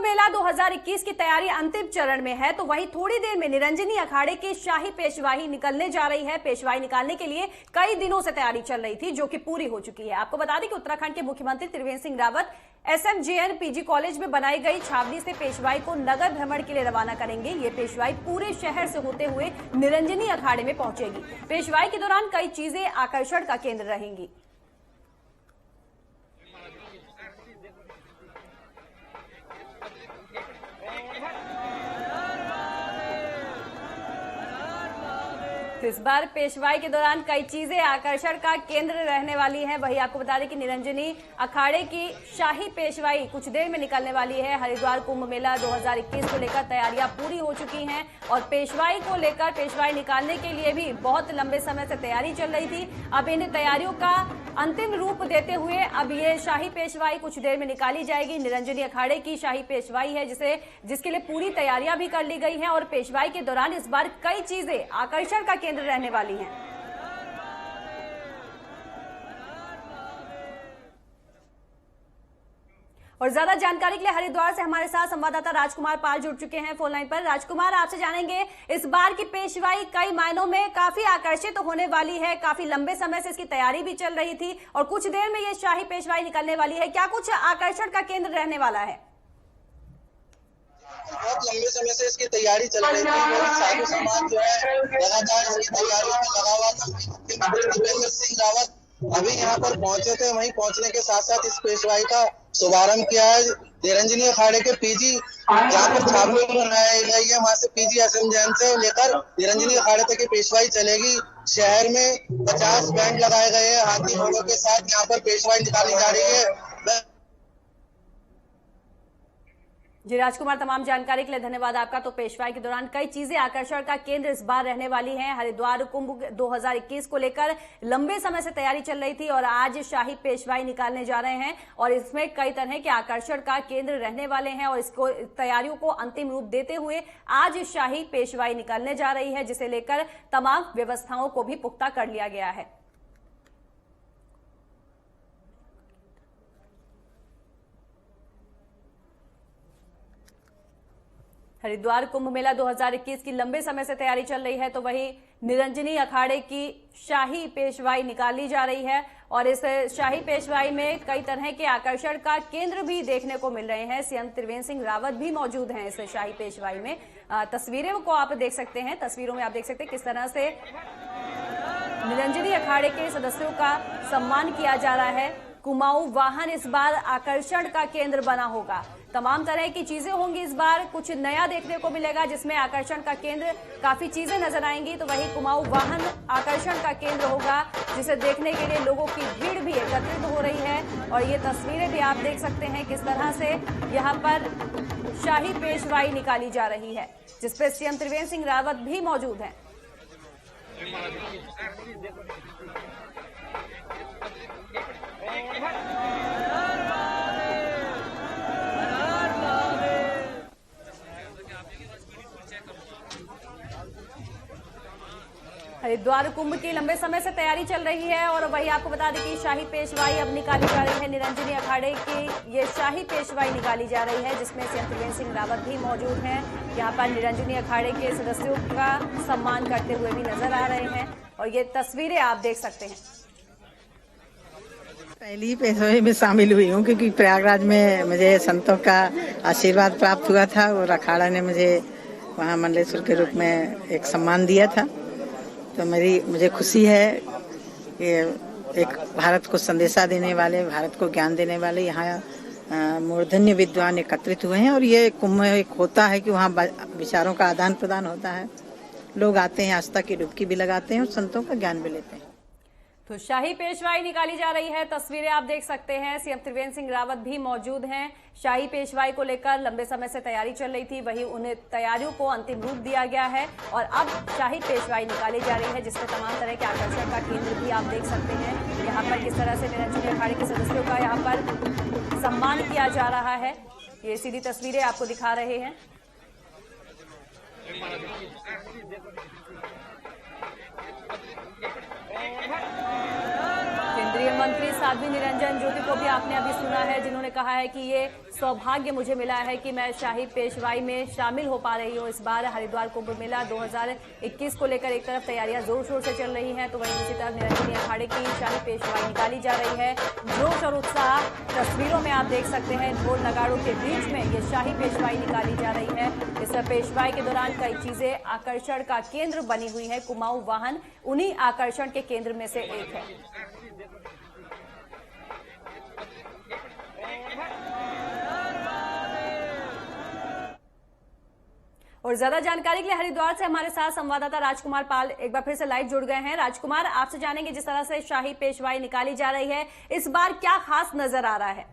मेला 2021 की तैयारी अंतिम चरण में है, तो वहीं थोड़ी देर में निरंजनी अखाड़े की शाही पेशवाही निकलने जा रही है। पेशवाही निकालने के लिए कई दिनों से तैयारी चल रही थी, जो कि पूरी हो चुकी है। आपको बता दें कि उत्तराखंड के मुख्यमंत्री Trivendra Singh Rawat SMJN PG college में बनाई गई छावनी से पेशवाई को नगर भ्रमण के लिए रवाना करेंगे। ये पेशवाई पूरे शहर से होते हुए निरंजनी अखाड़े में पहुंचेगी। पेशवाई के दौरान कई चीजें आकर्षण का केंद्र रहेंगी। तो इस बार पेशवाई के दौरान कई चीजें आकर्षण का केंद्र रहने वाली हैं। वही आपको बता दें कि निरंजनी अखाड़े की शाही पेशवाई कुछ देर में निकलने वाली है। हरिद्वार कुंभ मेला 2021 को लेकर तैयारियां पूरी हो चुकी हैं और पेशवाई को लेकर पेशवाई निकालने के लिए भी बहुत लंबे समय से तैयारी चल रही थी। अब इन तैयारियों का अंतिम रूप देते हुए अब ये शाही पेशवाई कुछ देर में निकाली जाएगी। निरंजनी अखाड़े की शाही पेशवाई है जिसके लिए पूरी तैयारियां भी कर ली गई हैं और पेशवाई के दौरान इस बार कई चीजें आकर्षण का केंद्र रहने वाली हैं। और ज्यादा जानकारी के लिए हरिद्वार से हमारे साथ संवाददाता राजकुमार पाल जुड़ चुके हैं फोन लाइन पर। राजकुमार, आपसे जानेंगे इस बार की पेशवाई कई मायनों में काफी आकर्षित होने वाली है। काफी लंबे समय से इसकी तैयारी भी चल रही थी और कुछ देर में ये शाही पेशवाई निकलने वाली है। क्या कुछ आकर्षण का केंद्र रहने वाला है? बहुत लंबे समय से इसकी तैयारी चल रही थी। साधु समाज जो है लगातार इसकी तैयारी में लगा हुआ था। त्रिवेंद्र सिंह रावत अभी यहाँ पर पहुंचे थे। वहीं पहुंचने के साथ साथ इस पेशवाई का शुभारंभ किया है। निरंजनी अखाड़े के PG जहाँ पर छावनी बनाई गई है, वहां से PG SMJN से लेकर निरंजनी अखाड़े तक की पेशवाई चलेगी। शहर में 50 बैंड लगाए गए हैं। हाथी घोड़ों के साथ यहाँ पर पेशवाई निकाली जा रही है। जी राजकुमार, तमाम जानकारी के लिए धन्यवाद आपका। तो पेशवाई के दौरान कई चीजें आकर्षण का केंद्र इस बार रहने वाली हैं। हरिद्वार कुंभ 2021 को लेकर लंबे समय से तैयारी चल रही थी और आज शाही पेशवाई निकालने जा रहे हैं और इसमें कई तरह के आकर्षण का केंद्र रहने वाले हैं और इसको तैयारियों को अंतिम रूप देते हुए आज शाही पेशवाई निकालने जा रही है, जिसे लेकर तमाम व्यवस्थाओं को भी पुख्ता कर लिया गया है। हरिद्वार कुंभ मेला 2021 की लंबे समय से तैयारी चल रही है, तो वही निरंजनी अखाड़े की शाही पेशवाई निकाली जा रही है और इस शाही पेशवाई में कई तरह के आकर्षण का केंद्र भी देखने को मिल रहे हैं। CM त्रिवेंद्र सिंह रावत भी मौजूद हैं इस शाही पेशवाई में। तस्वीरों को आप देख सकते हैं। तस्वीरों में आप देख सकते हैं किस तरह से निरंजनी अखाड़े के सदस्यों का सम्मान किया जा रहा है। कुमाऊं वाहन इस बार आकर्षण का केंद्र बना होगा। तमाम तरह की चीजें होंगी इस बार, कुछ नया देखने को मिलेगा जिसमें आकर्षण का केंद्र काफी चीजें नजर आएंगी। तो वही कुमाऊं वाहन आकर्षण का केंद्र होगा, जिसे देखने के लिए लोगों की भीड़ भी एकत्रित हो रही है और ये तस्वीरें भी आप देख सकते हैं किस तरह से यहाँ पर शाही पेशवाई निकाली जा रही है, जिसपे CM त्रिवेंद्र सिंह रावत भी मौजूद हैं। हरिद्वार कुंभ की लंबे समय से तैयारी चल रही है और वही आपको बता दें कि शाही पेशवाई अब निकाली जा रही है। निरंजनी अखाड़े की ये शाही पेशवाई निकाली जा रही है, जिसमें CM त्रिवेंद्र सिंह रावत भी मौजूद हैं। यहाँ पर निरंजनी अखाड़े के सदस्यों का सम्मान करते हुए भी नजर आ रहे हैं और ये तस्वीरें आप देख सकते हैं। पहली पेशवाई में शामिल हुई हूँ क्योंकि प्रयागराज में मुझे संतों का आशीर्वाद प्राप्त हुआ था और अखाड़ा ने मुझे वहाँ मंडलेश्वर के रूप में एक सम्मान दिया था। तो मुझे खुशी है कि एक भारत को संदेशा देने वाले, भारत को ज्ञान देने वाले यहाँ मूर्धन्य विद्वान एकत्रित हुए हैं और ये कुंभ एक होता है कि वहाँ विचारों का आदान प्रदान होता है। लोग आते हैं, आस्था की डुबकी भी लगाते हैं और संतों का ज्ञान भी लेते हैं। तो शाही पेशवाई निकाली जा रही है, तस्वीरें आप देख सकते हैं। CM त्रिवेंद्र सिंह रावत भी मौजूद हैं। शाही पेशवाई को लेकर लंबे समय से तैयारी चल रही थी, वही उन्हें तैयारियों को अंतिम रूप दिया गया है और अब शाही पेशवाई निकाली जा रही है, जिसमें तमाम तरह के आकर्षण का केंद्र भी आप देख सकते हैं। यहाँ पर किस तरह से निरंजनी अखाड़े के सदस्यों का यहाँ पर सम्मान किया जा रहा है, ये सीधी तस्वीरें आपको दिखा रहे हैं। केंद्रीय केंद्रीय मंत्री साध्वी निरंजन ज्योति को भी आपने अभी सुना है, जिन्होंने कहा है कि ये सौभाग्य मुझे मिला है कि मैं शाही पेशवाई में शामिल हो पा रही हूँ। इस बार हरिद्वार कुंभ मेला 2021 को लेकर एक तरफ तैयारियां जोर शोर से चल रही हैं, तो वहीं दूसरी तरफ निरंजनी अखाड़े की शाही पेशवाई निकाली जा रही है। जोश और उत्साह तस्वीरों में आप देख सकते हैं। ढोल नगाड़ों के बीच में ये शाही पेशवाई निकाली जा रही है। इस पेशवाई के दौरान कई चीजें आकर्षण का केंद्र बनी हुई है। कुमाऊं वाहन उन्हीं आकर्षण के केंद्र में से एक है। और ज्यादा जानकारी के लिए हरिद्वार से हमारे साथ संवाददाता राजकुमार पाल एक बार फिर से लाइव जुड़ गए हैं। राजकुमार, आपसे जानेंगे, जिस तरह से शाही पेशवाई निकाली जा रही है, इस बार क्या खास नजर आ रहा है?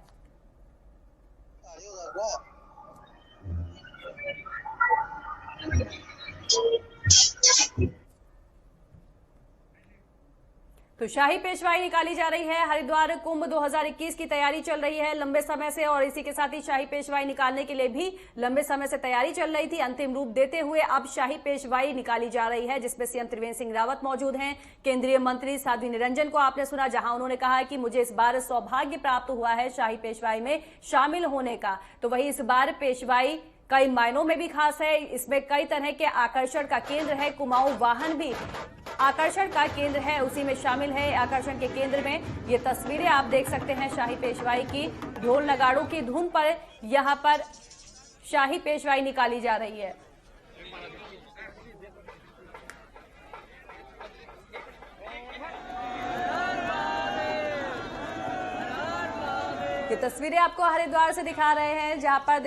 तो शाही पेशवाई निकाली जा रही है। हरिद्वार कुंभ 2021 की तैयारी चल रही है लंबे समय से, और इसी के साथ ही शाही पेशवाई निकालने के लिए भी लंबे समय से तैयारी चल रही थी। अंतिम रूप देते हुए अब शाही पेशवाई निकाली जा रही है, जिसमें सीएम त्रिवेंद्र सिंह रावत मौजूद हैं। केंद्रीय मंत्री साध्वी निरंजन को आपने सुना, जहां उन्होंने कहा है कि मुझे इस बार सौभाग्य प्राप्त हुआ है शाही पेशवाई में शामिल होने का। तो वही इस बार पेशवाई कई मायनों में भी खास है। इसमें कई तरह के आकर्षण का केंद्र है। कुमाऊं वाहन भी आकर्षण का केंद्र है, उसी में शामिल है। आकर्षण के केंद्र में ये तस्वीरें आप देख सकते हैं शाही पेशवाई की। ढोल नगाड़ों की धुन पर यहां पर शाही पेशवाई निकाली जा रही है। ये तस्वीरें आपको हरिद्वार से दिखा रहे हैं, जहां पर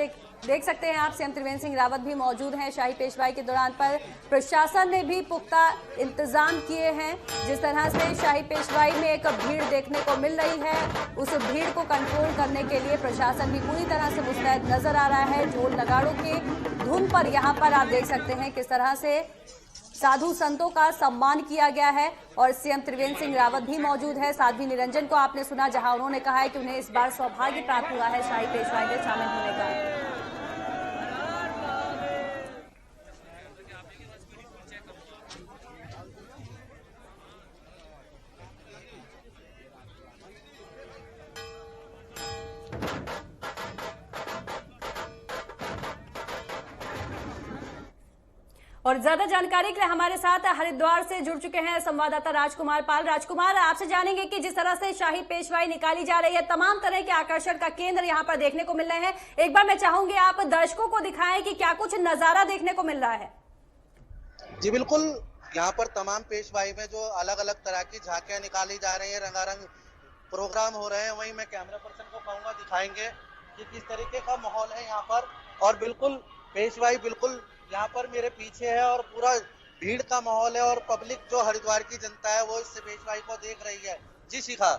देख सकते हैं आप सीएम त्रिवेंद्र सिंह रावत भी मौजूद हैं। शाही पेशवाई के दौरान पर प्रशासन ने भी पुख्ता इंतजाम किए हैं। जिस तरह से शाही पेशवाई में एक भीड़ देखने को मिल रही है, उस भीड़ को कंट्रोल करने के लिए प्रशासन भी पूरी तरह से मुस्तैद नजर आ रहा है। ढोल नगाड़ों की धुन पर यहाँ पर आप देख सकते हैं किस तरह से साधु संतों का सम्मान किया गया है, और सीएम त्रिवेंद्र सिंह रावत भी मौजूद है। साध्वी निरंजन को आपने सुना, जहां उन्होंने कहा है कि उन्हें इस बार सौभाग्य प्राप्त हुआ है शाही पेशवाई में शामिल होने का। और ज्यादा जानकारी के लिए हमारे साथ हरिद्वार से जुड़ चुके हैं संवाददाता राजकुमार पाल। राजकुमार, आपसे जानेंगे कि जिस तरह से शाही पेशवाई निकाली जा रही है, तमाम तरह के आकर्षण का केंद्र यहां पर देखने को मिल रहे हैं। एक बार मैं चाहूंगी आप दर्शकों को दिखाएं कि क्या कुछ नजारा देखने को मिल रहा है। जी बिल्कुल, यहाँ पर तमाम पेशवाई में जो अलग अलग तरह की झांकियां निकाली जा रही है, रंगारंग प्रोग्राम हो रहे हैं, वही मैं कैमरा पर्सन को कहूंगा दिखाएंगे कि किस तरीके का माहौल है यहाँ पर। और बिल्कुल पेशवाई बिल्कुल यहाँ पर मेरे पीछे है, और पूरा भीड़ का माहौल है, और पब्लिक जो हरिद्वार की जनता है वो इस पेशवाई को देख रही है। जी शिखा।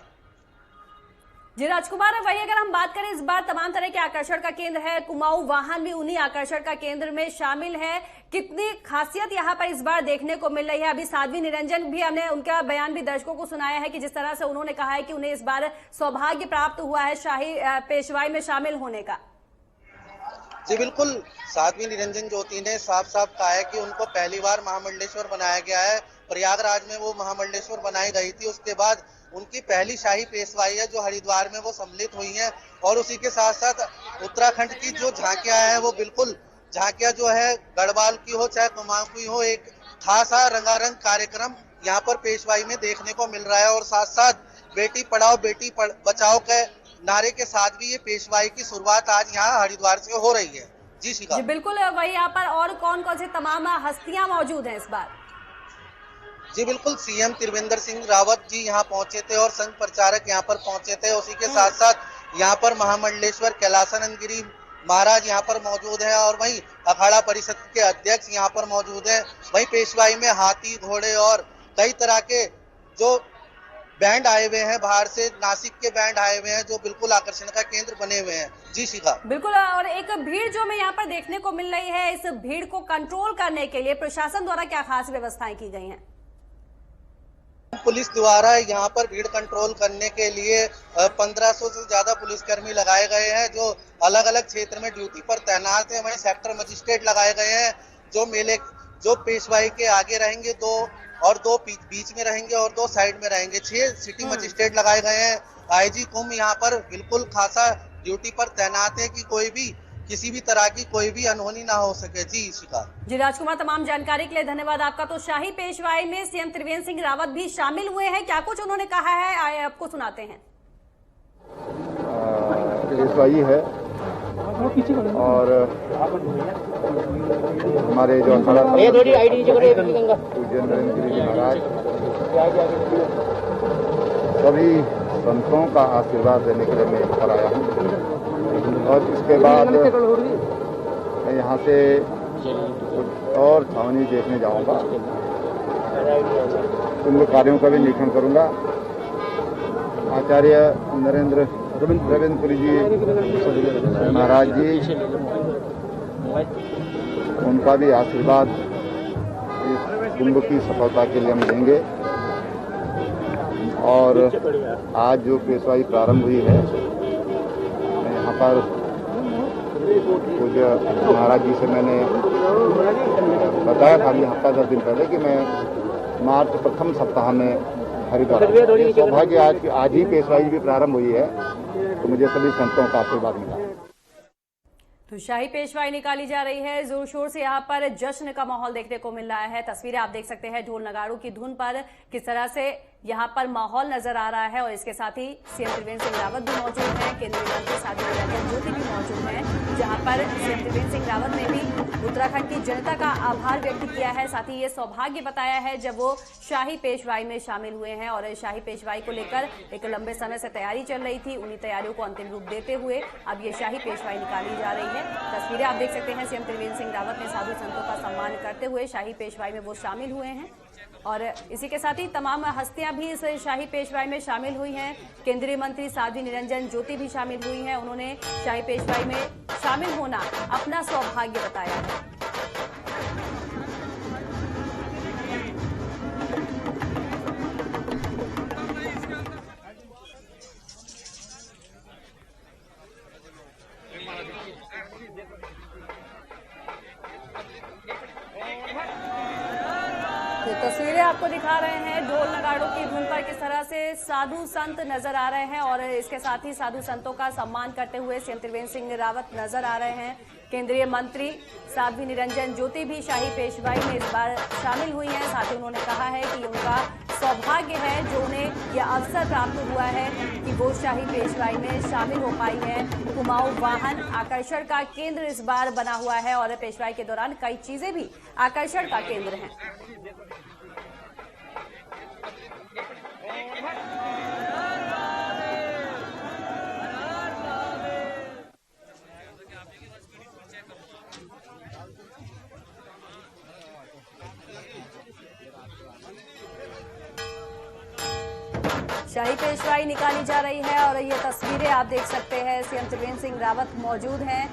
जी राजकुमार, वही अगर हम बात करें, इस बार तमाम तरह के आकर्षण का केंद्र है। कुमाऊं वाहन भी उन्हीं आकर्षण का केंद्र में शामिल है। कितनी खासियत यहाँ पर इस बार देखने को मिल रही है? अभी साध्वी निरंजन भी, हमने उनका बयान भी दर्शकों को सुनाया है कि जिस तरह से उन्होंने कहा है कि उन्हें इस बार सौभाग्य प्राप्त हुआ है शाही पेशवाई में शामिल होने का। जी बिल्कुल, साध्वी निरंजन ज्योति ने साफ साफ कहा है कि उनको पहली बार महामंडलेश्वर बनाया गया है। प्रयागराज में वो महामंडलेश्वर बनाई गई थी, उसके बाद उनकी पहली शाही पेशवाई है जो हरिद्वार में वो सम्मिलित हुई है। और उसी के साथ साथ उत्तराखंड की जो झांकियां हैं, वो बिल्कुल झांकियां जो है गढ़वाल की हो चाहे कुमाऊं की हो, एक खासा रंगारंग कार्यक्रम यहाँ पर पेशवाई में देखने को मिल रहा है। और साथ साथ बेटी पढ़ाओ बेटी बचाओ के नारे के साथ भी ये पेशवाई की शुरुआत आज यहाँ हरिद्वार से हो रही है। जी शिखा। जी बिल्कुल, वही यहाँ पर और कौन कौन से तमाम हस्तियां मौजूद हैं इस बार? जी बिल्कुल, सीएम त्रिवेंद्र सिंह रावत जी यहाँ पहुंचे थे और संघ प्रचारक यहाँ पर पहुंचे थे। उसी के साथ साथ यहाँ पर महामंडलेश्वर कैलासानंद गिरी महाराज यहाँ पर मौजूद है, और वहीं अखाड़ा परिषद के अध्यक्ष यहाँ पर मौजूद है। वहीं पेशवाई में हाथी घोड़े और कई तरह के जो बैंड आए हुए हैं, बाहर से नासिक के बैंड आए हुए हैं, जो बिल्कुल आकर्षण का केंद्र बने हुए हैं। जी शिखा। बिल्कुल, और एक भीड़ जो हमें यहाँ पर देखने को मिल रही है, इस भीड़ को कंट्रोल करने के लिए प्रशासन द्वारा क्या खास व्यवस्थाएं की गई हैं? पुलिस द्वारा यहाँ पर भीड़ कंट्रोल करने के लिए 1500 से ज्यादा पुलिसकर्मी लगाए गए हैं, जो अलग अलग क्षेत्र में ड्यूटी पर तैनात है। वहीं सेक्टर मजिस्ट्रेट लगाए गए हैं, जो पेशवाई के आगे रहेंगे। 2 और 2 बीच में रहेंगे और 2 साइड में रहेंगे। 6 सिटी मजिस्ट्रेट लगाए गए हैं। आईजी कुंभ यहाँ पर बिल्कुल खासा ड्यूटी पर तैनात है कि कोई भी किसी भी तरह की कोई भी अनहोनी ना हो सके। जी शिखा। जी राजकुमार, तमाम जानकारी के लिए धन्यवाद आपका। तो शाही पेशवाई में सीएम त्रिवेंद्र सिंह रावत भी शामिल हुए हैं, क्या कुछ उन्होंने कहा है आए आपको सुनाते हैं। पेशवाई है और हमारे जो अखाड़ा पूज्य नरेंद्र गिरी महाराज सभी संतों का आशीर्वाद देने के लिए मैं पर आया हूँ और इसके बाद मैं यहाँ से कुछ और छावनी देखने जाऊँगा, कुंभ कार्यों का भी निरीक्षण करूँगा। आचार्य रविंद्रपुरी जी महाराज जी, उनका भी आशीर्वाद इस कुंभ की सफलता के लिए हम लेंगे। और आज जो पेशवाई प्रारंभ हुई है, यहाँ पर पूज्य महाराज जी से मैंने बताया था हफ्ता 10 दिन पहले कि मैं मार्च प्रथम सप्ताह में हरिद्वार, सौभाग्य आज ही पेशवाई भी प्रारंभ हुई है, तो मुझे सभी संतों का आशीर्वाद मिला। तो शाही पेशवाई निकाली जा रही है, जोर शोर से यहाँ पर जश्न का माहौल देखने को मिल रहा है। तस्वीरें आप देख सकते हैं ढोल नगाड़ों की धुन पर किस तरह से यहाँ पर माहौल नजर आ रहा है। और इसके साथ ही सीएम त्रिवेंद्र सिंह रावत भी मौजूद हैं, केंद्रीय मंत्री साध्वी निरंजन ज्योति भी मौजूद हैं, जहाँ पर सीएम त्रिवेंद्र सिंह रावत ने भी उत्तराखंड की जनता का आभार व्यक्त किया है। साथ ही ये सौभाग्य बताया है जब वो शाही पेशवाई में शामिल हुए हैं। और शाही पेशवाई को लेकर एक लंबे समय से तैयारी चल रही थी, उन्हीं तैयारियों को अंतिम रूप देते हुए अब ये शाही पेशवाई निकाली जा रही है। तस्वीरें आप देख सकते हैं, सीएम त्रिवेंद्र सिंह रावत ने साधु संतों का सम्मान करते हुए शाही पेशवाई में वो शामिल हुए हैं। और इसी के साथ ही तमाम हस्तियां भी इस शाही पेशवाई में शामिल हुई हैं। केंद्रीय मंत्री साध्वी निरंजन ज्योति भी शामिल हुई हैं, उन्होंने शाही पेशवाई में शामिल होना अपना सौभाग्य बताया है। तो तस्वीरें आपको दिखा रहे हैं ढोल नगाड़ों की धुन पर किस तरह से साधु संत नजर आ रहे हैं। और इसके साथ ही साधु संतों का सम्मान करते हुए सीएम त्रिवेंद्र सिंह रावत नजर आ रहे हैं। केंद्रीय मंत्री साध्वी निरंजन ज्योति भी शाही पेशवाई में इस बार शामिल हुई हैं। साथ ही उन्होंने कहा है कि उनका सौभाग्य है जो उन्हें यह अवसर प्राप्त हुआ है कि वो शाही पेशवाई में शामिल हो पाई है। कुमाऊं वाहन आकर्षण का केंद्र इस बार बना हुआ है और पेशवाई के दौरान कई चीजें भी आकर्षण का केंद्र हैं। शाही पेशवाई निकाली जा रही है और ये तस्वीरें आप देख सकते हैं, सीएम त्रिवेंद्र सिंह रावत मौजूद हैं,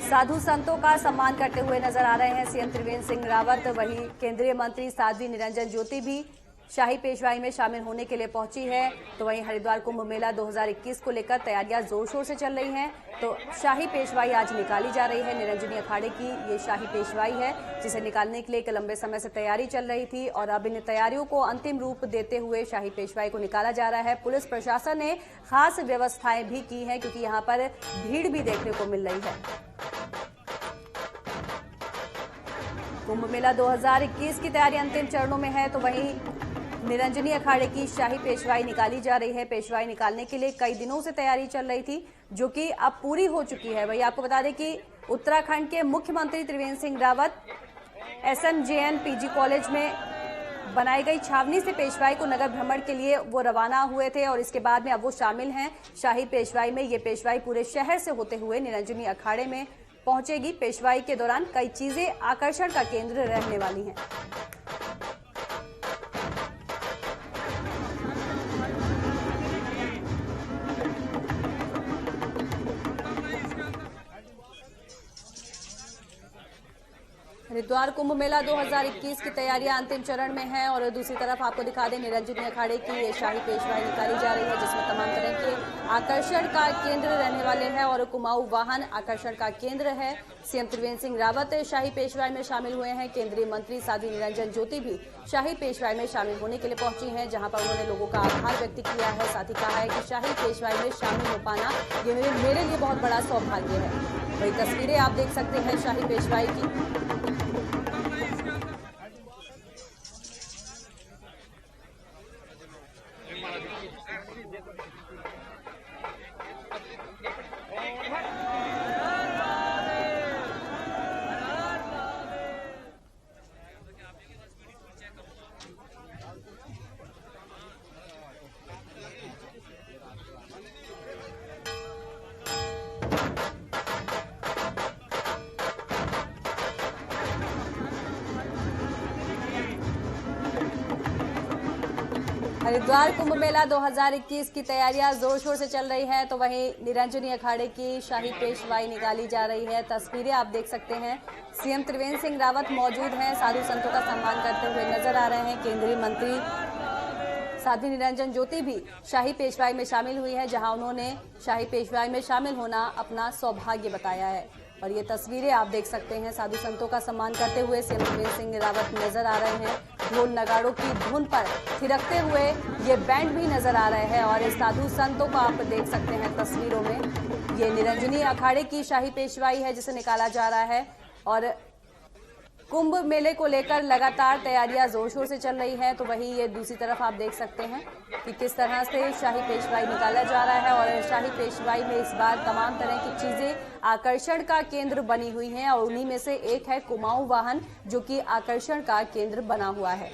साधु संतों का सम्मान करते हुए नजर आ रहे हैं सीएम त्रिवेंद्र सिंह रावत। वहीं केंद्रीय मंत्री साध्वी निरंजन ज्योति भी शाही पेशवाई में शामिल होने के लिए पहुंची है। तो वहीं हरिद्वार कुंभ मेला 2021 को लेकर तैयारियां जोर शोर से चल रही हैं। तो शाही पेशवाई आज निकाली जा रही है। निरंजनी अखाड़े की ये शाही पेशवाई है जिसे निकालने के लिए एक लंबे समय से तैयारी चल रही थी और अब इन तैयारियों को अंतिम रूप देते हुए शाही पेशवाई को निकाला जा रहा है। पुलिस प्रशासन ने खास व्यवस्थाएं भी की है क्योंकि यहाँ पर भीड़ भी देखने को मिल रही है। कुंभ मेला 2021 की तैयारी अंतिम चरणों में है। तो वहीं निरंजनी अखाड़े की शाही पेशवाई निकाली जा रही है। पेशवाई निकालने के लिए कई दिनों से तैयारी चल रही थी जो कि अब पूरी हो चुकी है। वही आपको बता दें कि उत्तराखंड के मुख्यमंत्री Trivendra Singh Rawat SMJN PG college में बनाई गई छावनी से पेशवाई को नगर भ्रमण के लिए वो रवाना हुए थे और इसके बाद में अब वो शामिल हैं शाही पेशवाई में। ये पेशवाई पूरे शहर से होते हुए निरंजनी अखाड़े में पहुंचेगी। पेशवाई के दौरान कई चीजें आकर्षण का केंद्र रहने वाली हैं। हरिद्वार कुंभ मेला 2021 की तैयारियां अंतिम चरण में हैं और दूसरी तरफ आपको दिखा दें निरंजनी अखाड़े की ये शाही पेशवाई निकाली जा रही है जिसमें तमाम तरह के आकर्षण का केंद्र रहने वाले हैं और कुमाऊं वाहन आकर्षण का केंद्र है। सीएम त्रिवेंद्र सिंह रावत शाही पेशवाई में शामिल हुए हैं। केंद्रीय मंत्री साध्वी निरंजन ज्योति भी शाही पेशवाई में शामिल होने के लिए पहुंची हैं, जहां पर उन्होंने लोगों का आभार व्यक्त किया है। साथ ही कहा है कि शाही पेशवाई में शामिल हो पाना ये मेरे लिए बहुत बड़ा सौभाग्य है। वही तस्वीरें आप देख सकते हैं शाही पेशवाई की। हरिद्वार कुंभ मेला 2021 की तैयारियां जोर शोर से चल रही है तो वहीं निरंजनी अखाड़े की शाही पेशवाई निकाली जा रही है। तस्वीरें आप देख सकते हैं। सीएम त्रिवेंद्र सिंह रावत मौजूद हैं, साधु संतों का सम्मान करते हुए नजर आ रहे हैं। केंद्रीय मंत्री साध्वी निरंजन ज्योति भी शाही पेशवाई में शामिल हुई है, जहां उन्होंने शाही पेशवाई में शामिल होना अपना सौभाग्य बताया है। और ये तस्वीरें आप देख सकते हैं। साधु संतों का सम्मान करते हुए सीएम त्रिवेंद्र सिंह रावत नजर आ रहे हैं। ढोल नगाड़ों की धुन पर थिरकते हुए ये बैंड भी नजर आ रहे हैं और इस साधु संतों को आप देख सकते हैं तस्वीरों में। ये निरंजनी अखाड़े की शाही पेशवाई है जिसे निकाला जा रहा है और कुंभ मेले को लेकर लगातार तैयारियां जोर शोर से चल रही है। तो वहीं ये दूसरी तरफ आप देख सकते हैं कि किस तरह से शाही पेशवाई निकाला जा रहा है और शाही पेशवाई में इस बार तमाम तरह की चीजें आकर्षण का केंद्र बनी हुई हैं और उन्हीं में से एक है कुमाऊं वाहन, जो कि आकर्षण का केंद्र बना हुआ है।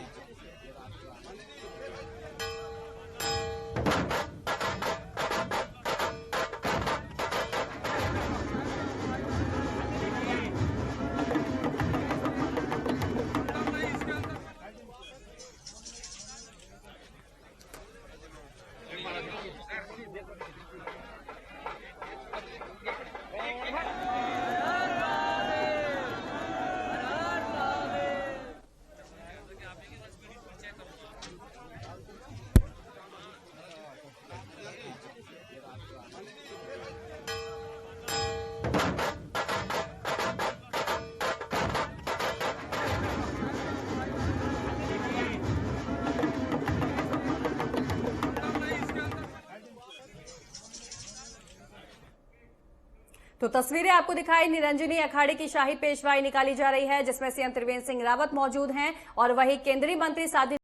तो तस्वीरें आपको दिखाई निरंजनी अखाड़े की शाही पेशवाई निकाली जा रही है जिसमें सीएम त्रिवेंद्र सिंह रावत मौजूद हैं और वही केंद्रीय मंत्री साध्वी